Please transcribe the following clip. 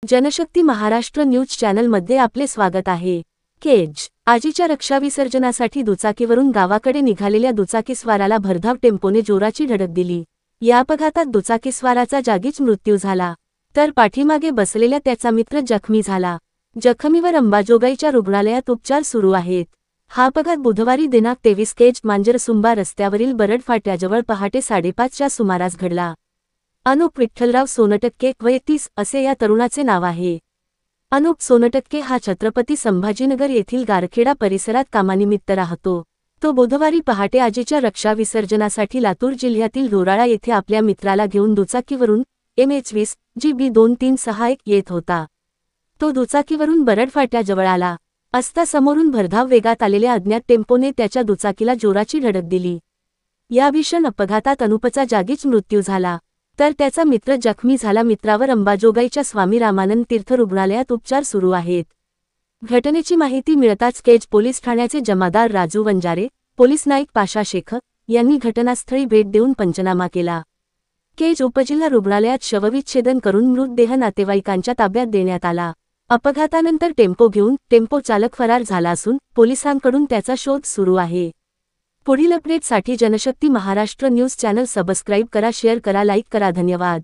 Janshakti Maharashtra news चॅनलमध्ये आपले स्वागत आहे। केज आजीच्या रक्षाविसर्जनासाठी दुचाकीवरून गावाकडे निघालेल्या दुचाकीस्वाराला भरधाव टेम्पोने जोराची धडक दिली। या अपघातात दुचाकीस्वाराचा जागीच मृत्यू झाला, तर पाठीमागे बसलेल्या त्याचा मित्र जखमी झाला। जखमीवर अंबाजोगाईच्या रुग्णालयात उपचार सुरू आहेत। हा अपघात बुधवारी दिनांक 23 केज मांजरसुंबा रस्त्यावरील बरड फाट्याजवळ पहाटे 5:30च्या सुमारास घडला। अनुप विठ्ठलराव सोनटक्के वय 30 असे या तरुणाचे नाव आहे। अनुप सोनटक्के हा छत्रपती संभाजीनगर येथील गारखेडा परिसरात कामानिमित्त राहतो। तो बुधवारी पहाटे आजीच्या रक्षाविसर्जनासाठी लातूर जिल्ह्यातील दोराळा येथे आपल्या मित्राला घेऊन दुचाकीवरून MH20 GB 2361 येत होता। तो दुचाकीवरून बरड फाट्याजवळ आला असता समोरून भरधाव वेगात आलेल्या अज्ञात टेम्पोने त्याच्या दुचाकीला जोराची धडक दिली। या भीषण अपघातात अनुपचा जागीच मृत्यू झाला, तर त्याचा मित्र जखमी झाला। मित्रावर अंबाजोगाईच्या स्वामी रामानंद तीर्थ रुग्णालयात उपचार सुरू आहेत। घटनेची माहिती मिळताच केज पोलीस ठाण्याचे जमादार राजू वंजारे, पोलीस नाईक पाशा शेख यांनी घटनास्थळी भेट देऊन पंचनामा केला। केज उपजिल्हा रुग्णालयात शवविच्छेदन करून मृतदेह नातेवाईकांच्या ताब्यात देण्यात आला। अपघातानंतर टेम्पो चालक फरार झाला असून पोलिसांकडून त्याचा शोध सुरू आहे। पुढील अपडेटसाठी Janshakti Maharashtra news channel subscribe करा, शेअर करा, लाईक करा। धन्यवाद।